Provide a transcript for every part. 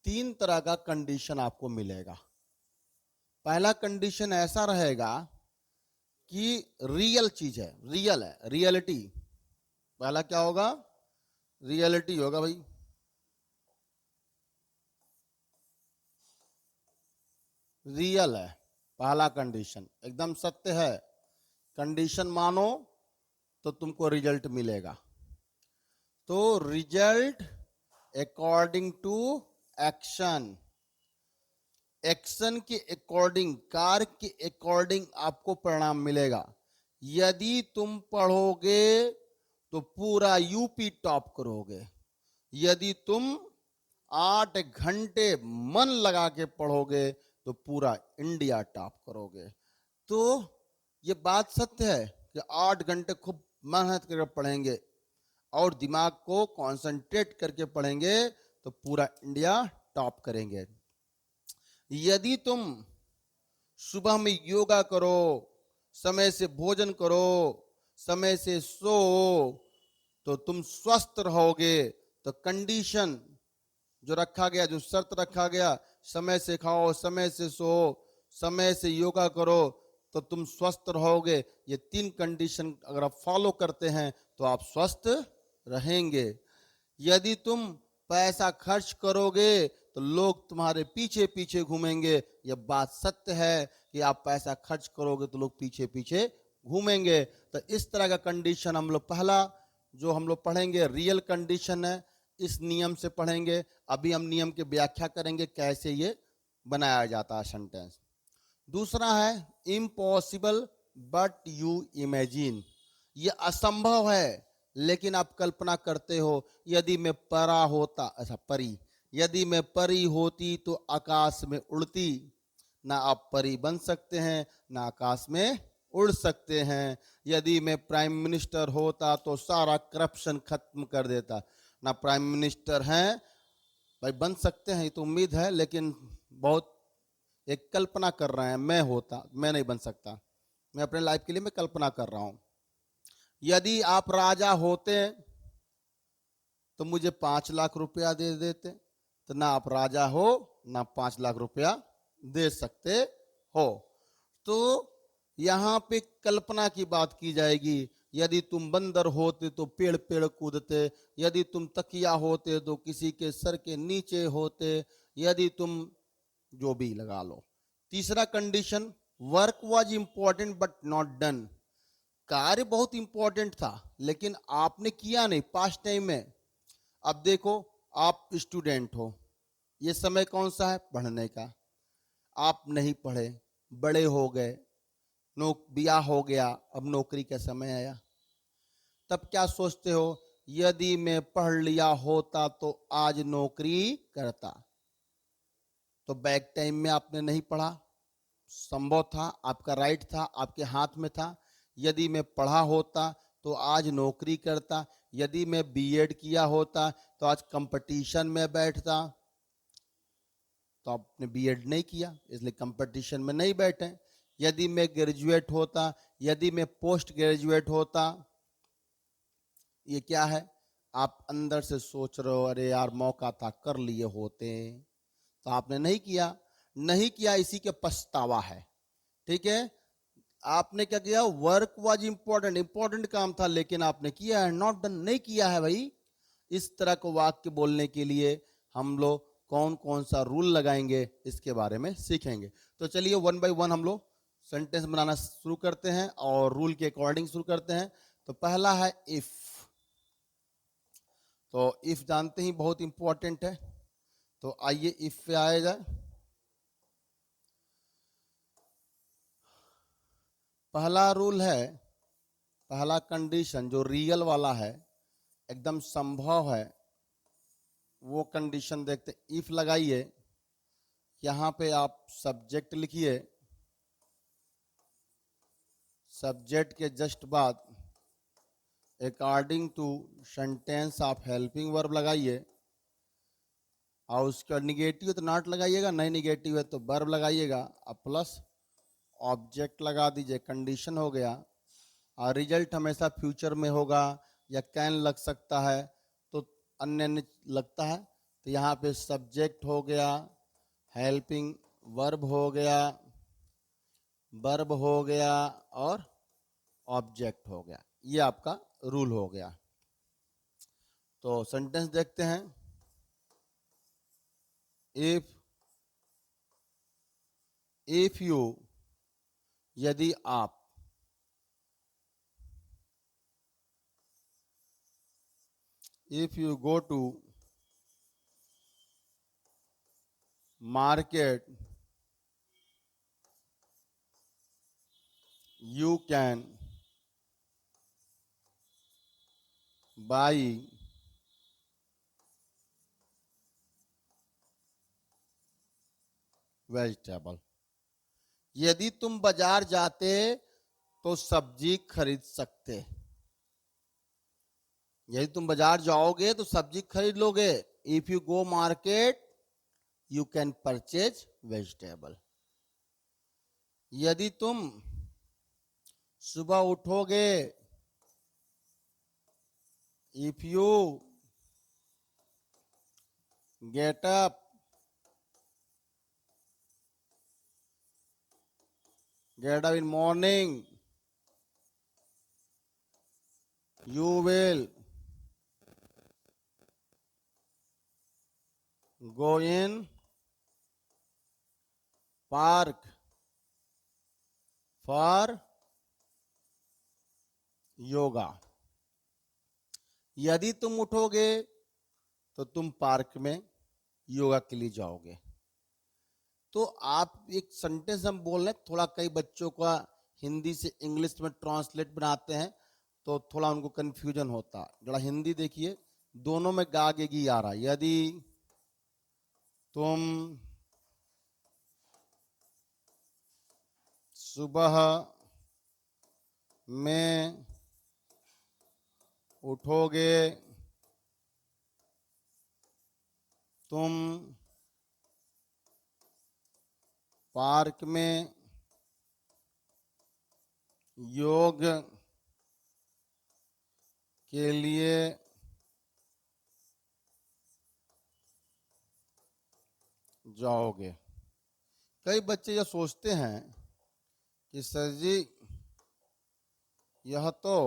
तीन तरह का कंडीशन आपको मिलेगा। पहला कंडीशन ऐसा रहेगा कि रियल चीज है, रियल है, रियलिटी। पहला क्या होगा? रियलिटी होगा भाई। रियल है, पहला कंडीशन एकदम सत्य है। कंडीशन मानो तो तुमको रिजल्ट मिलेगा। तो result according to action, action के अकॉर्डिंग, कार्य के अकॉर्डिंग आपको परिणाम मिलेगा। यदि तुम पढ़ोगे तो पूरा यूपी टॉप करोगे। यदि तुम 8 घंटे मन लगा के पढ़ोगे तो पूरा इंडिया टॉप करोगे। तो ये बात सत्य है कि 8 घंटे खूब मेहनत करके पढ़ेंगे और दिमाग को कंसंट्रेट करके पढ़ेंगे तो पूरा इंडिया टॉप करेंगे। यदि तुम सुबह में योगा करो, समय से भोजन करो, समय से सो, तो तुम स्वस्थ रहोगे। तो कंडीशन जो रखा गया, जो शर्त रखा गया, समय से खाओ, समय से सो, समय से योगा करो, तो तुम स्वस्थ रहोगे। ये तीन कंडीशन अगर आप फॉलो करते हैं तो आप स्वस्थ रहेंगे। यदि तुम पैसा खर्च करोगे तो लोग तुम्हारे पीछे पीछे घूमेंगे। यह बात सत्य है कि आप पैसा खर्च करोगे तो लोग पीछे पीछे घूमेंगे। तो इस तरह का कंडीशन हम लोग, पहला जो हम लोग पढ़ेंगे रियल कंडीशन है, इस नियम से पढ़ेंगे। अभी हम नियम की व्याख्या करेंगे कैसे ये बनाया जाता है सेंटेंस। दूसरा है इम्पॉसिबल बट यू इमेजिन, ये असंभव है लेकिन आप कल्पना करते हो। यदि मैं परा होता, अच्छा परी, यदि मैं परी होती तो आकाश में उड़ती। ना आप परी बन सकते हैं ना आकाश में उड़ सकते हैं। यदि मैं प्राइम मिनिस्टर होता तो सारा करप्शन खत्म कर देता। ना प्राइम मिनिस्टर हैं भाई, बन सकते हैं ये तो उम्मीद है, लेकिन बहुत एक कल्पना कर रहे हैं। मैं होता, मैं नहीं बन सकता, मैं अपने लाइफ के लिए मैं कल्पना कर रहा हूं। यदि आप राजा होते तो मुझे 5 लाख रुपया दे देते। तो ना आप राजा हो ना 5 लाख रुपया दे सकते हो। तो यहां पे कल्पना की बात की जाएगी। यदि तुम बंदर होते तो पेड़ पेड़ कूदते। यदि तुम तकिया होते तो किसी के सर के नीचे होते। यदि तुम जो भी लगा लो। तीसरा condition, work was important but not done, कार्य बहुत इंपॉर्टेंट था लेकिन आपने किया नहीं पास्ट टाइम में। अब देखो, आप स्टूडेंट हो, ये समय कौन सा है? पढ़ने का। आप नहीं पढ़े, बड़े हो गए, ब्याह हो गया, अब नौकरी का समय आया। तब क्या सोचते हो? यदि मैं पढ़ लिया होता तो आज नौकरी करता। तो बैक टाइम में आपने नहीं पढ़ा, संभव था, आपका राइट था, आपके हाथ में था। यदि मैं पढ़ा होता तो आज नौकरी करता। यदि मैं बीएड किया होता तो आज कंपटीशन में बैठता। तो आपने बीएड नहीं किया इसलिए कंपटीशन में नहीं बैठे। यदि मैं ग्रेजुएट होता, यदि मैं पोस्ट ग्रेजुएट होता, ये क्या है? आप अंदर से सोच रहे हो अरे यार मौका था, कर लिए होते, तो आपने नहीं किया। नहीं किया, इसी के पछतावा है। ठीक है, आपने क्या किया? वर्क वाज इंपॉर्टेंट, इंपॉर्टेंट काम था लेकिन आपने किया है, नॉट डन, नहीं किया है भाई। इस तरह को वाक्य बोलने के लिए हम लोग कौन कौन सा रूल लगाएंगे इसके बारे में सीखेंगे। तो चलिए वन बाय वन हम लोग सेंटेंस बनाना शुरू करते हैं और रूल के अकॉर्डिंग शुरू करते हैं। तो पहला है इफ। तो इफ जानते ही बहुत इंपॉर्टेंट है, तो आइए इफ पे आया जाए। पहला रूल है, पहला कंडीशन जो रियल वाला है, एकदम संभव है, वो कंडीशन देखते। इफ लगाइए, यहां पे आप सब्जेक्ट लिखिए, सब्जेक्ट के जस्ट बाद अकॉर्डिंग टू सेंटेंस आप हेल्पिंग वर्ब लगाइए, और उसका निगेटिव तो नॉट लगाइएगा, नहीं निगेटिव है तो वर्ब लगाइएगा, अब प्लस ऑब्जेक्ट लगा दीजिए, कंडीशन हो गया। और रिजल्ट हमेशा फ्यूचर में होगा या कैन लग सकता है, तो अन्य लगता है तो यहाँ पे सब्जेक्ट हो गया, हेल्पिंग वर्ब हो गया, वर्ब हो गया और ऑब्जेक्ट हो गया। ये आपका रूल हो गया। तो सेंटेंस देखते हैं। इफ यू, यदि आप, if you go to market you can buy vegetable। यदि तुम बाजार जाते तो सब्जी खरीद सकते। यदि तुम बाजार जाओगे तो सब्जी खरीद लोगे। If you go market you can purchase vegetable. यदि तुम सुबह उठोगे, if you get up in morning you will go in park for yoga. यदि तुम उठोगे तो तुम पार्क में योगा के लिए जाओगे। तो आप एक सेंटेंस हम बोल रहे हैं, थोड़ा कई बच्चों का हिंदी से इंग्लिश में ट्रांसलेट बनाते हैं तो थोड़ा उनको कंफ्यूजन होता। जरा हिंदी देखिए, दोनों में गा गे गी आ रहा। यदि तुम सुबह में उठोगे, तुम पार्क में योग के लिए जाओगे। कई बच्चे यह सोचते हैं कि सर जी यह तो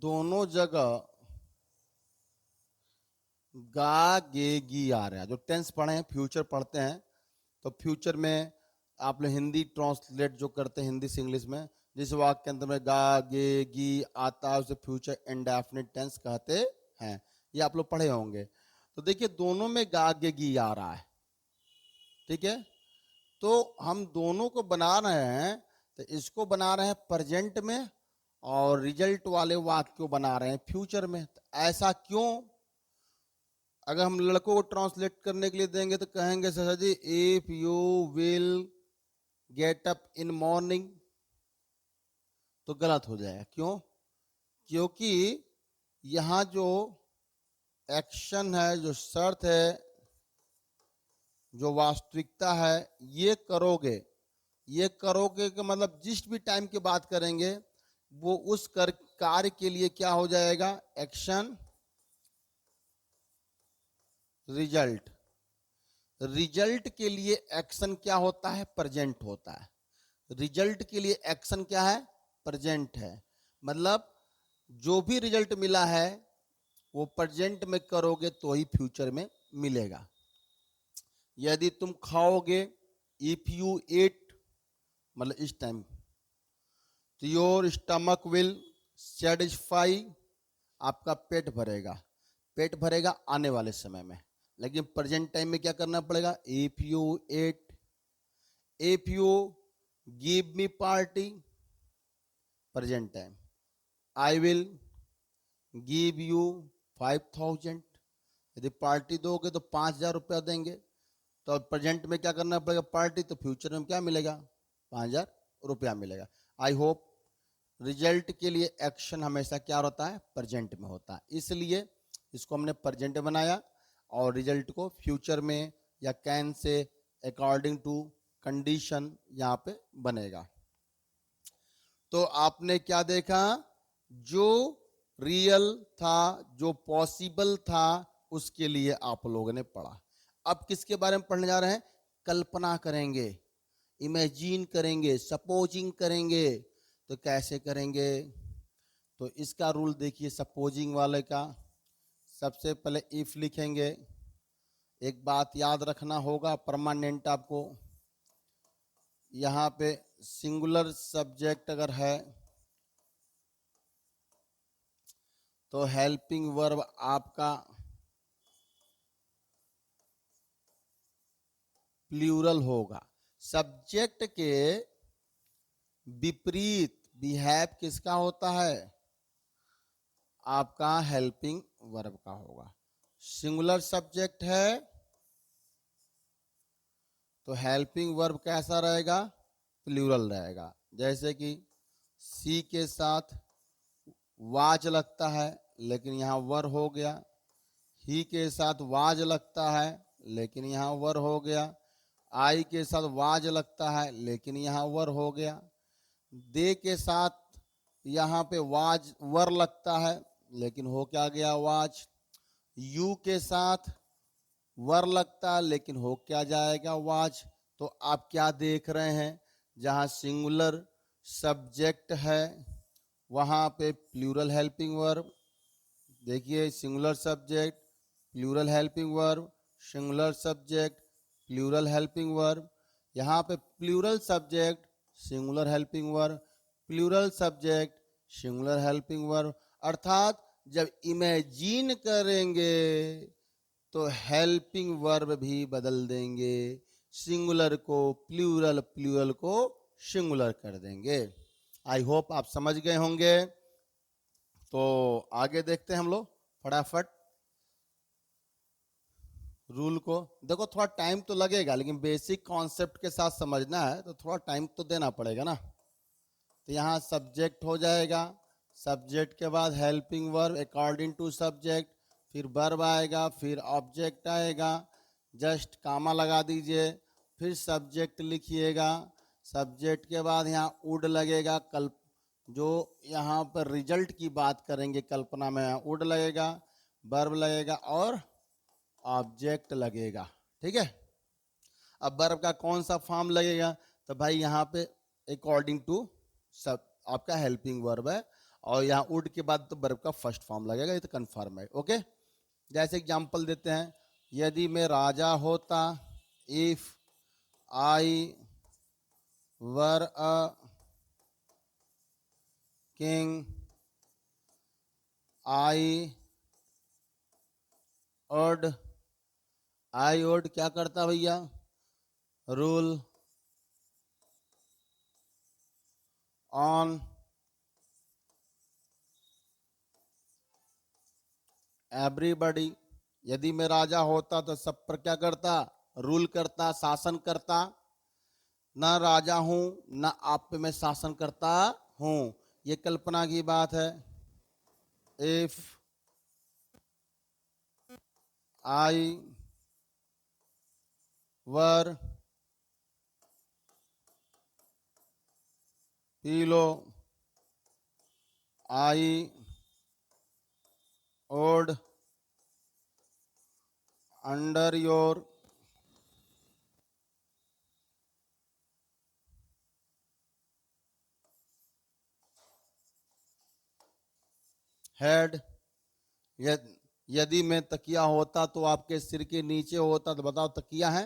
दोनों जगह गा गे गी आ रहा है। जो टेंस पढ़े हैं, फ्यूचर पढ़ते हैं, तो फ्यूचर में आप लोग हिंदी ट्रांसलेट जो करते हैं हिंदी से इंग्लिश में, जिस वाक्य के अंदर में गा गे गी आता है उसे फ्यूचर इंडेफिनिट टेंस कहते हैं। ये आप लोग पढ़े होंगे। तो देखिए दोनों में गा गे गी आ रहा है, ठीक है। तो हम दोनों को बना रहे हैं, तो इसको बना रहे हैं प्रेजेंट में और रिजल्ट वाले वाक्य को बना रहे हैं फ्यूचर में। तो ऐसा क्यों? अगर हम लड़कों को ट्रांसलेट करने के लिए देंगे तो कहेंगे sir ji if you will get up in morning, तो गलत हो जाएगा। क्यों? क्योंकि यहां जो एक्शन है, जो शर्त है, जो वास्तविकता है, ये करोगे, ये करोगे का मतलब जिस भी टाइम की बात करेंगे वो उस कार्य के लिए क्या हो जाएगा? Action result. रिजल्ट के लिए एक्शन क्या होता है? प्रेजेंट होता है। रिजल्ट के लिए एक्शन क्या है? प्रेजेंट है। मतलब जो भी रिजल्ट मिला है वो प्रेजेंट में करोगे तो ही फ्यूचर में मिलेगा। यदि तुम खाओगे, इफ यू एट, मतलब इस टाइम, तो योर स्टमक विल सेटिस्फाई, आपका पेट भरेगा। पेट भरेगा आने वाले समय में, लेकिन प्रेजेंट टाइम में क्या करना पड़ेगा? If you ate, if you give me party, present time, I will give you 5,000। यदि पार्टी दोगे तो 5,000 रुपया देंगे। तो प्रेजेंट में क्या करना पड़ेगा? पार्टी। तो फ्यूचर में क्या मिलेगा? 5,000 रुपया मिलेगा। आई होप रिजल्ट के लिए एक्शन हमेशा क्या होता है? प्रेजेंट में होता है। इसलिए इसको हमने प्रेजेंट बनाया और रिजल्ट को फ्यूचर में या can say according to condition यहाँ पे बनेगा। तो आपने क्या देखा? जो रियल था, जो पॉसिबल था, उसके लिए आप लोगों ने पढ़ा। अब किसके बारे में पढ़ने जा रहे हैं? कल्पना करेंगे, इमेजिन करेंगे, सपोजिंग करेंगे। तो कैसे करेंगे? तो इसका रूल देखिए सपोजिंग वाले का। सबसे पहले इफ लिखेंगे। एक बात याद रखना होगा, परमानेंट आपको, यहां पे सिंगुलर सब्जेक्ट अगर है तो हेल्पिंग वर्ब आपका प्लूरल होगा। सब्जेक्ट के विपरीत बिहेव किसका होता है? आपका हेल्पिंग वर्ब का होगा। सिंगुलर सब्जेक्ट है तो हेल्पिंग वर्ब कैसा रहेगा? प्लूरल रहेगा। जैसे कि सी के साथ वाज लगता है लेकिन यहां वर हो गया। ही के साथ वाज लगता है लेकिन यहां वर हो गया। आई के साथ वाज लगता है लेकिन यहां वर हो गया। दे के साथ यहां पे वाज वर लगता है लेकिन हो क्या गया? वाज। यू के साथ वर लगता है लेकिन हो क्या जाएगा? वाज। तो आप क्या देख रहे हैं? जहां सिंगुलर सब्जेक्ट है वहां पे प्लूरल हेल्पिंग वर्ब। देखिए singular subject, plural helping verb, singular subject, plural helping verb. यहाँ पे plural subject, singular helping verb, plural subject, singular helping verb. अर्थात जब इमेजिन करेंगे तो हेल्पिंग वर्ब भी बदल देंगे, सिंगुलर को प्लूरल, प्लूरल को सिंगुलर कर देंगे। आई होप आप समझ गए होंगे। तो आगे देखते हैं हम लोग फटाफट रूल को। देखो थोड़ा टाइम तो लगेगा लेकिन बेसिक कॉन्सेप्ट के साथ समझना है तो थोड़ा टाइम तो देना पड़ेगा ना। तो यहाँ सब्जेक्ट हो जाएगा, सब्जेक्ट के बाद helping verb according to subject, फिर वर्ब आएगा, फिर ऑब्जेक्ट आएगा, जस्ट कामा लगा दीजिए, फिर सब्जेक्ट लिखिएगा। सब्जेक्ट के बाद यहाँ वुड लगेगा, जो यहाँ पर रिजल्ट की बात करेंगे कल्पना में, वुड लगेगा, वर्ब लगेगा और ऑब्जेक्ट लगेगा। ठीक है। अब वर्ब का कौन सा फॉर्म लगेगा? तो भाई यहाँ पे अकॉर्डिंग टू सब आपका हेल्पिंग वर्ब है और यहाँ वुड के बाद तो वर्ब का फर्स्ट फॉर्म लगेगा, ये तो कंफर्म है। ओके। जैसे एग्जांपल देते हैं, यदि मैं राजा होता, if I were a king, I would, I would क्या करता भैया? Rule on everybody. यदि मैं राजा होता तो सब पर क्या करता? रूल करता, शासन करता। ना राजा हूं ना आप पे मैं शासन करता हूं, ये कल्पना की बात है। If I were pillow, I would under your head. यदि मैं तकिया होता तो आपके सिर के नीचे होता। तो बताओ तकिया है?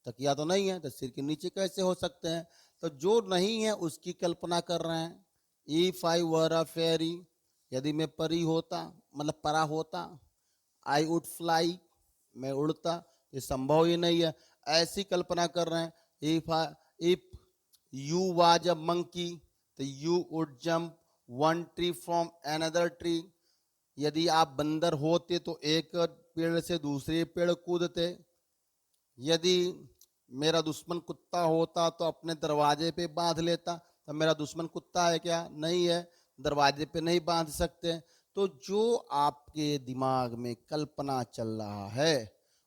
तकिया तो नहीं है, तो सिर के नीचे कैसे हो सकते हैं? तो जो नहीं है उसकी कल्पना कर रहे हैं। इफ आई वर अ फेरी, यदि मैं परी होता, मतलब परा होता। आई वुड फ्लाई, मैं उड़ता। ये संभव ही नहीं है, ऐसी कल्पना कर रहे हैं। If you was a monkey, तो you would jump one tree from another tree. यदि आप बंदर होते तो एक पेड़ से दूसरे पेड़ कूदते। यदि मेरा दुश्मन कुत्ता होता तो अपने दरवाजे पे बांध लेता। तो मेरा दुश्मन कुत्ता है क्या? नहीं है, दरवाजे पे नहीं बांध सकते। तो जो आपके दिमाग में कल्पना चल रहा है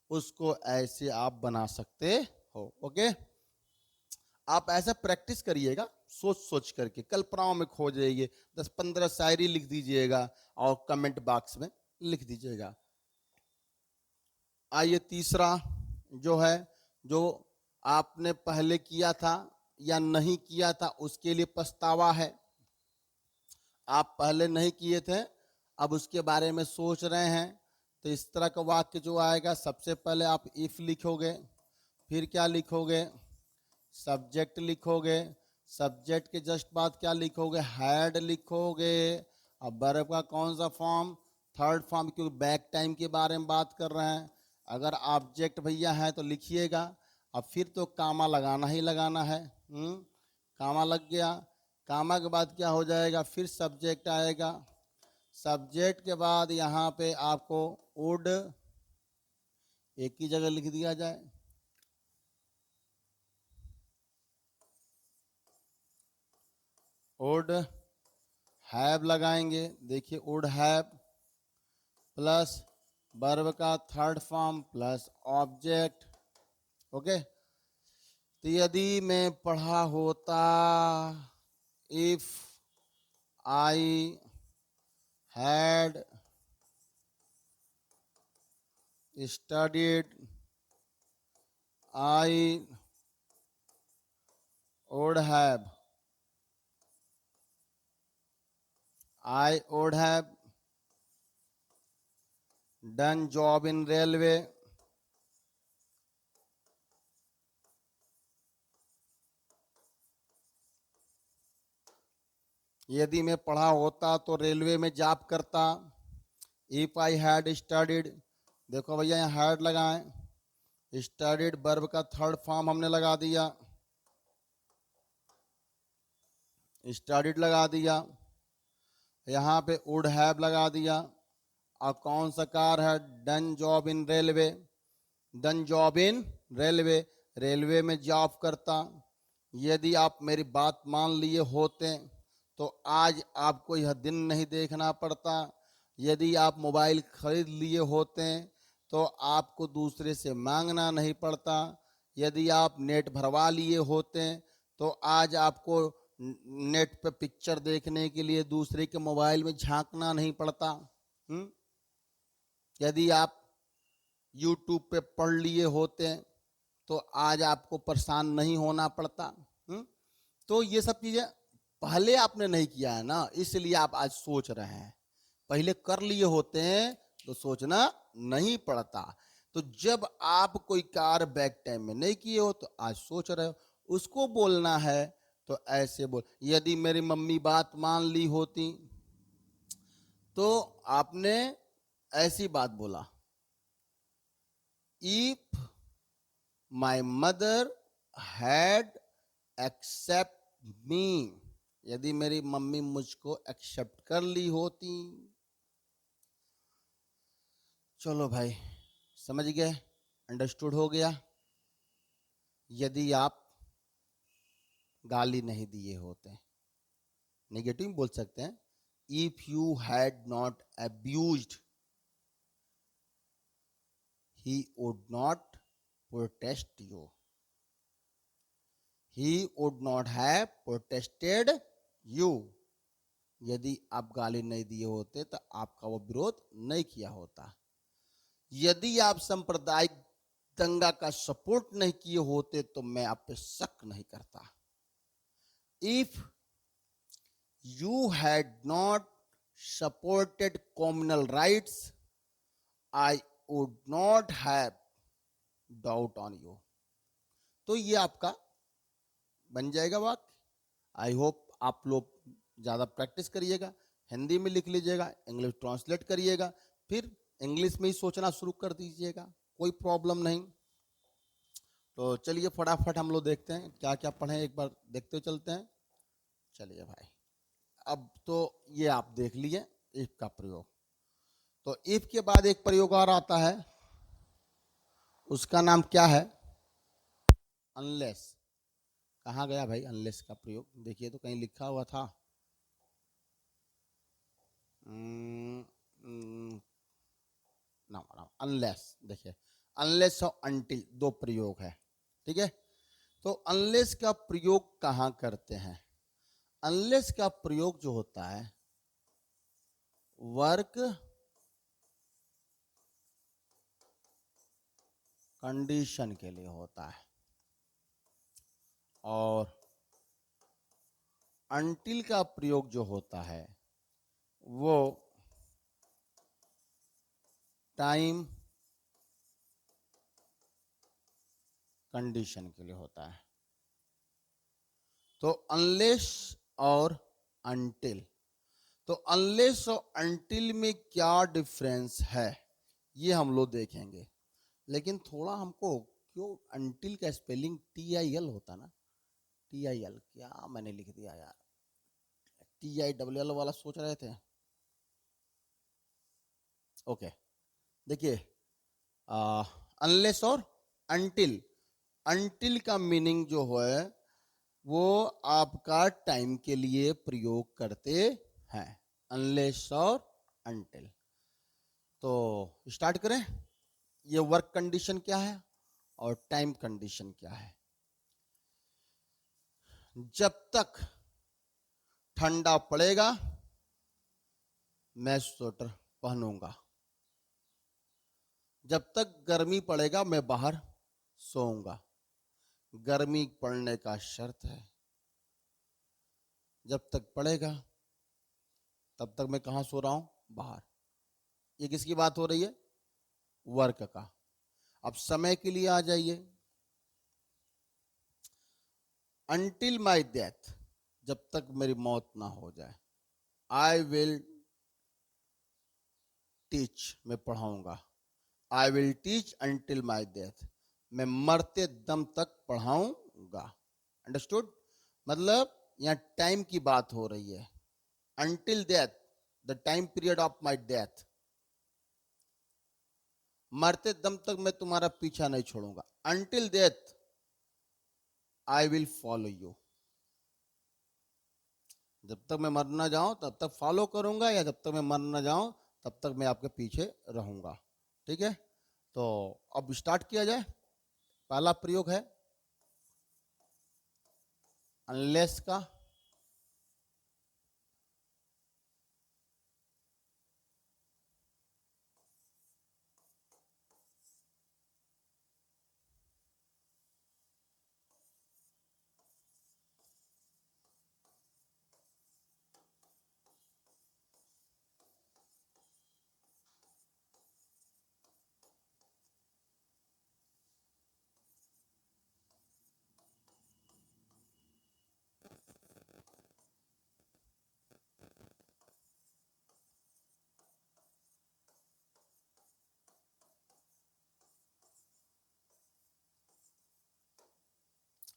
उसको ऐसे आप बना सकते हो। ओके। आप ऐसा प्रैक्टिस करिएगा, सोच सोच करके कल्पनाओं में खो जाइए, 10-15 शायरी लिख दीजिएगा और कमेंट बॉक्स में लिख दीजिएगा। आइए तीसरा जो है, जो आपने पहले किया था या नहीं किया था उसके लिए पछतावा है। आप पहले नहीं किए थे, अब उसके बारे में सोच रहे हैं, तो इस तरह का वाक्य जो आएगा, सबसे पहले आप इफ लिखोगे, फिर क्या लिखोगे, सब्जेक्ट लिखोगे, सब्जेक्ट के जस्ट बाद क्या लिखोगे, हैड लिखोगे। अब वर्ब का कौन सा फॉर्म, थर्ड फॉर्म, क्योंकि बैक टाइम के बारे में बात कर रहे हैं। अगर ऑब्जेक्ट भैया है तो लिखिएगा, अब फिर तो कामा लगाना ही लगाना है। कामा लग गया, कामा के बाद क्या हो जाएगा, फिर सब्जेक्ट आएगा, सब्जेक्ट के बाद यहाँ पे आपको वुड एक ही जगह लिख दिया जाए, वुड हैव लगाएंगे। देखिए वुड हैव प्लस वर्ब का third form plus object. Okay, तो यदि मैं पढ़ा होता, if I had studied, I would have, I would have done job in railway. यदि मैं पढ़ा होता तो रेलवे में जॉब करता। If I had studied, देखो भैया यहाँ हैड लगाएं, स्टडीड वर्ब का थर्ड फॉर्म हमने लगा दिया, स्टडीड लगा दिया, यहाँ पे वुड हैव लगा दिया, और कौन सा कार है, done job in railway, done job in railway, railway में जॉब करता। यदि आप मेरी बात मान लिए होते तो आज आपको यह दिन नहीं देखना पड़ता। यदि आप मोबाइल खरीद लिए होते तो आपको दूसरे से मांगना नहीं पड़ता। यदि आप नेट भरवा लिए होते तो आज आपको नेट पे पिक्चर देखने के लिए दूसरे के मोबाइल में झांकना नहीं पड़ता। यदि आप यूट्यूब पे पढ़ लिए होते तो आज आपको परेशान नहीं होना पड़ता। तो ये सब चीजें पहले आपने नहीं किया है ना, इसलिए आप आज सोच रहे हैं। पहले कर लिए होते हैं तो सोचना नहीं पड़ता। तो जब आप कोई कार्य बैक टाइम में नहीं किए हो तो आज सोच रहे हो, उसको बोलना है तो ऐसे बोल। यदि मेरी मम्मी बात मान ली होती तो आपने ऐसी बात बोला, if my mother had accept me, यदि मेरी मम्मी मुझको एक्सेप्ट कर ली होती। चलो भाई समझ गए, अंडरस्टूड हो गया। यदि आप गाली नहीं दिए होते, नेगेटिव बोल सकते हैं, if you had not abused he would not protest you, he would not have protested you। यदि आप गाली नहीं दिए होते तो आपका वो विरोध नहीं किया होता। यदि आप सांप्रदायिक दंगा का सपोर्ट नहीं किए होते तो मैं आप पे शक नहीं करता। If you had not supported communal riots I would not have doubt on you. तो ये आपका बन जाएगा वाक्य। आई होप आप लोग ज़्यादा प्रैक्टिस करिएगा, हिंदी में लिख लीजिएगा, इंग्लिश ट्रांसलेट करिएगा, फिर इंग्लिश में ही सोचना शुरू कर दीजिएगा, कोई प्रॉब्लम नहीं। तो चलिए फटाफट हम लोग देखते हैं क्या क्या पढ़े, एक बार देखते चलते हैं। चलिए भाई, अब तो ये आप देख लिए इफ का प्रयोग। तो इफ के बाद एक प्रयोग और आता है, उसका नाम क्या है, अनलेस। कहाँ गया भाई अनलेस का प्रयोग, देखिए तो कहीं लिखा हुआ था। अनलेस, देखिए अनलेस और अनटिल दो प्रयोग है, ठीक है। तो अनलेस का प्रयोग कहाँ करते हैं, अनलेस का प्रयोग जो होता है वर्क कंडीशन के लिए होता है और अनटिल का प्रयोग जो होता है वो टाइम कंडीशन के लिए होता है। तो अनलेस और अनटिल, तो अनलेस और अनटिल में क्या डिफरेंस है ये हम लोग देखेंगे। लेकिन थोड़ा हमको क्यों अनटिल का स्पेलिंग TIL होता ना, TIL क्या मैंने लिख दिया यार, TILL वाला सोच रहे थे। ओके, देखिए अनलेस और अनटिल, अनटिल का मीनिंग जो है वो आपका टाइम के लिए प्रयोग करते हैं, अनलेस और अनटिल। तो स्टार्ट करें, ये वर्क कंडीशन क्या है और टाइम कंडीशन क्या है। जब तक ठंडा पड़ेगा मैं स्वेटर पहनूंगा, जब तक गर्मी पड़ेगा मैं बाहर सोऊंगा। गर्मी पड़ने का शर्त है, जब तक पड़ेगा तब तक मैं कहां सो रहा हूं, बाहर। ये किसकी बात हो रही है, वर्क का। अब समय के लिए आ जाइए, अनटिल माई डेथ, जब तक मेरी मौत ना हो जाए। आई विल टीच, मैं पढ़ाऊंगा। I will teach until my death, मैं मरते दम तक पढ़ाऊंगा। अंडरस्टूड, मतलब यहां टाइम की बात हो रही है। Until death, the time period of my death, मरते दम तक मैं तुम्हारा पीछा नहीं छोड़ूंगा। Until death I will follow you, जब तक मैं मर ना जाऊं तब तक फॉलो करूंगा, या जब तक मैं मर ना जाऊं तब तक मैं आपके पीछे रहूंगा। ठीक है, तो अब स्टार्ट किया जाए। पहला प्रयोग है अनलेस का।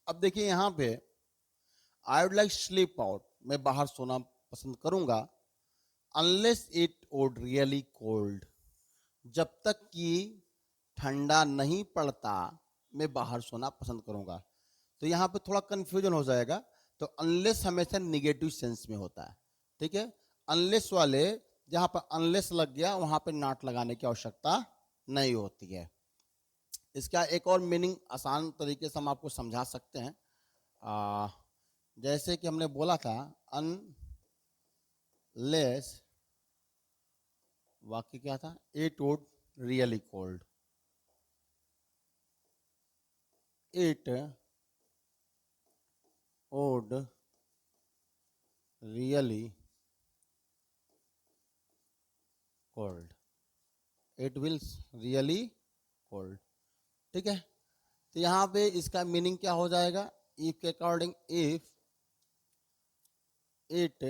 अब देखिए यहां पे I would like sleep out, मैं बाहर सोना पसंद करूंगा। Unless it would really cold, जब तक कि ठंडा नहीं पड़ता मैं बाहर सोना पसंद करूंगा। तो यहां पे थोड़ा कंफ्यूजन हो जाएगा। तो अनलेस हमेशा निगेटिव सेंस में होता है, ठीक है। अनलेस वाले जहां पर अनलेस लग गया वहां पे नॉट लगाने की आवश्यकता नहीं होती है। इसका एक और मीनिंग आसान तरीके से हम आपको समझा सकते हैं। जैसे कि हमने बोला था अनलेस, वाक्य क्या था, it would really cold, it would really cold, it will really cold. ठीक है, तो यहां पे इसका मीनिंग क्या हो जाएगा, इफ के according, if it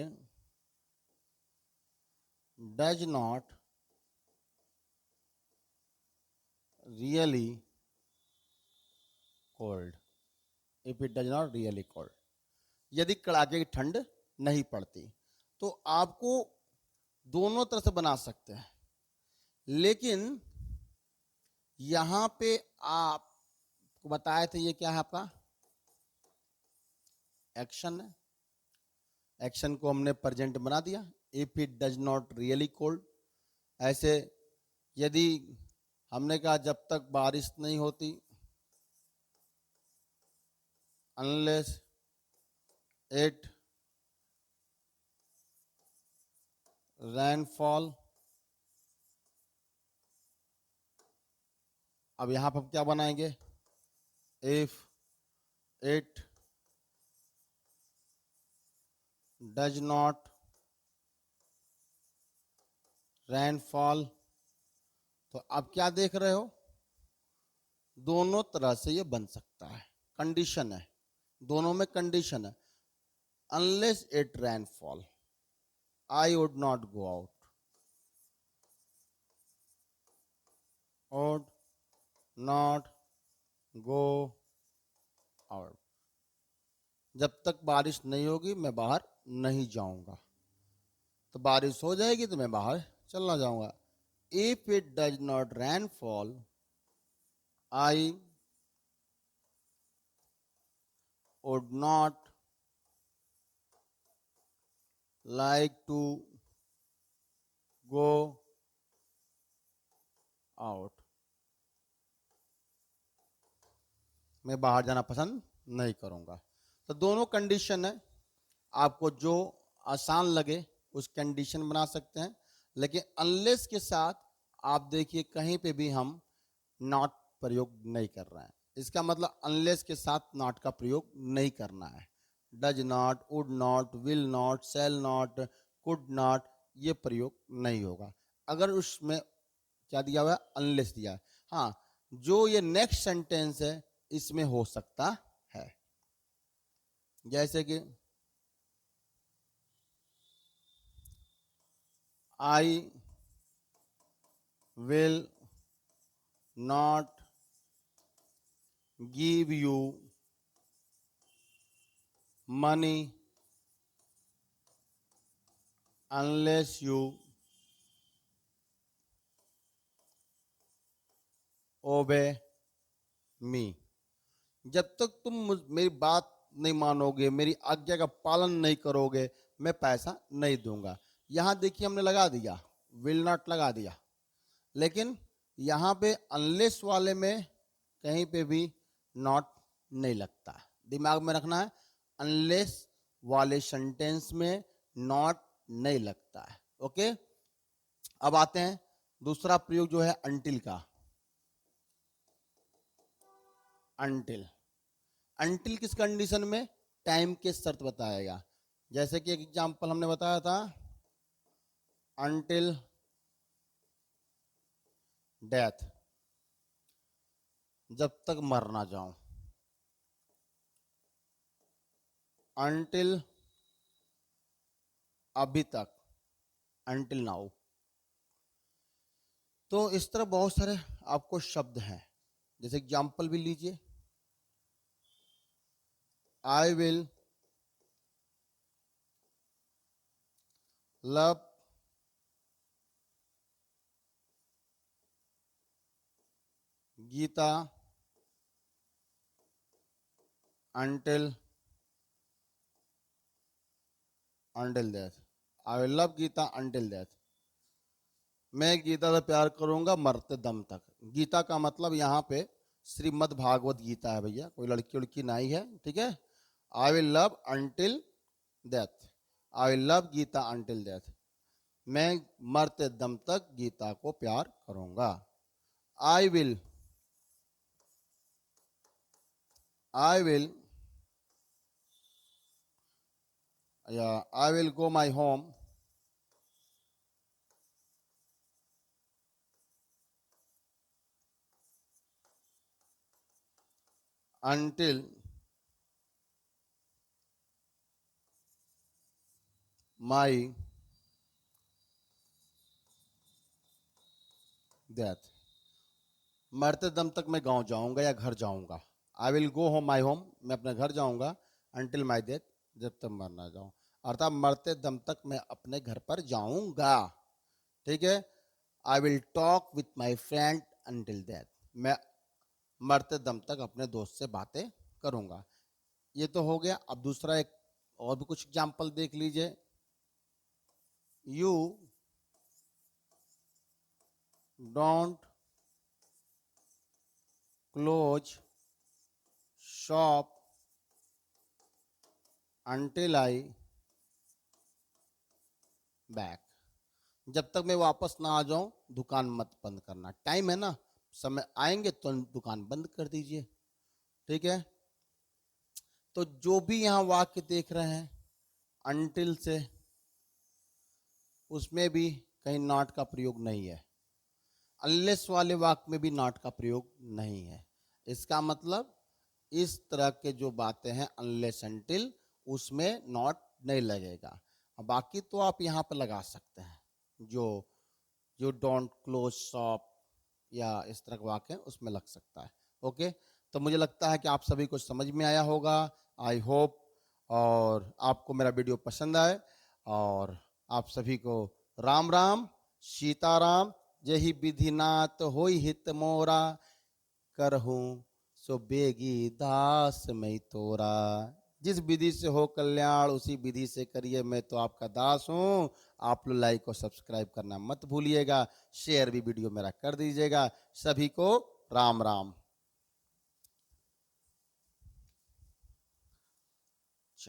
does not really cold, if it does not really cold, यदि कड़ाके की ठंड नहीं पड़ती। तो आपको दोनों तरह से बना सकते हैं, लेकिन यहां पे आप बताए थे ये क्या है आपका एक्शन है, एक्शन को हमने प्रेजेंट बना दिया, if it does not really cold. ऐसे यदि हमने कहा जब तक बारिश नहीं होती, अनलेस इट रेनफॉल। अब यहां पर हम क्या बनाएंगे, if it does not rainfall. तो अब क्या देख रहे हो, दोनों तरह से ये बन सकता है, कंडीशन है, दोनों में कंडीशन है। Unless it rainfall I would not go out, would not go out. जब तक बारिश नहीं होगी मैं बाहर नहीं जाऊंगा, तो बारिश हो जाएगी तो मैं बाहर चलना जाऊंगा। If it does not rainfall I would not like to go out. मैं बाहर जाना पसंद नहीं करूंगा। तो दोनों कंडीशन है, आपको जो आसान लगे उस कंडीशन बना सकते हैं, लेकिन अनलेस के साथ आप देखिए कहीं पे भी हम नॉट प्रयोग नहीं कर रहे हैं। इसका मतलब अनलेस के साथ नॉट का प्रयोग नहीं करना है। Does not, would not, will not, shall not, could not, ये प्रयोग नहीं होगा। अगर उसमें क्या दिया हुआ है, अनलेस दिया है। हाँ, जो ये नेक्स्ट सेंटेंस है इसमें हो सकता है, जैसे कि I will not give you money unless you obey me. जब तक तुम मेरी बात नहीं मानोगे, मेरी आज्ञा का पालन नहीं करोगे, मैं पैसा नहीं दूंगा। यहां देखिए हमने लगा दिया, विल नॉट लगा दिया, लेकिन यहां पे अनलेस वाले में कहीं पे भी नॉट नहीं लगता। दिमाग में रखना है, अनलेस वाले सेंटेंस में नॉट नहीं लगता है। ओके, अब आते हैं दूसरा प्रयोग जो है अंटिल का। अंटिल, अंटिल किस कंडीशन में, टाइम के शर्त बताएगा। जैसे कि एक एग्जांपल हमने बताया था, अंटिल डेथ, जब तक मर ना जाऊं। अंटिल अभी तक, अंटिल नाउ। तो इस तरह बहुत सारे आपको शब्द हैं। जैसे एग्जांपल भी लीजिए, I will love Geeta until until death. I will love Geeta until death. मैं गीता से प्यार करूंगा मरते दम तक। गीता का मतलब यहाँ पे श्रीमद् भागवत गीता है भैया, कोई लड़की उड़की नहीं है, ठीक है। I will love until death, I will love Geeta until death. मैं मरते दम तक गीता को प्यार करूंगा। आई विल, आई विल, या I will go my home until my death। मरते दम तक मैं गांव जाऊंगा या घर जाऊंगा। I will go home my home, मैं अपने घर जाऊंगा, अंटिल माई डेथ, जब तक मर ना जाऊं। अर्थात मरते दम तक मैं अपने घर पर जाऊंगा, ठीक है। I will talk with my friend until death, मैं मरते दम तक अपने दोस्त से बातें करूंगा। ये तो हो गया। अब दूसरा एक और भी कुछ एग्जाम्पल देख लीजिए। You don't close shop until I back। जब तक मैं वापस ना आ जाऊं दुकान मत बंद करना। टाइम है ना, समय आएंगे तो दुकान बंद कर दीजिए। ठीक है, तो जो भी यहां वाक्य देख रहे हैं अनटिल से, उसमें भी कहीं नॉट का प्रयोग नहीं है। अनलेस वाले वाक्य में भी नॉट का प्रयोग नहीं है। इसका मतलब इस तरह के जो बातें हैं अनलेस अनटिल, उसमें नॉट नहीं लगेगा। बाकी तो आप यहाँ पर लगा सकते हैं, जो जो डोंट क्लोज शॉप या इस तरह का वाक्य है उसमें लग सकता है। ओके, तो मुझे लगता है कि आप सभी को समझ में आया होगा, आई होप, और आपको मेरा वीडियो पसंद आए। और आप सभी को राम राम सीताराम। जही विधिनाथ होई हित मोरा, करहूं सो बेगी दास मैं तोरा। जिस विधि से हो कल्याण उसी विधि से करिए, मैं तो आपका दास हूं। आप लोग लाइक और सब्सक्राइब करना मत भूलिएगा, शेयर भी वीडियो मेरा कर दीजिएगा। सभी को राम राम।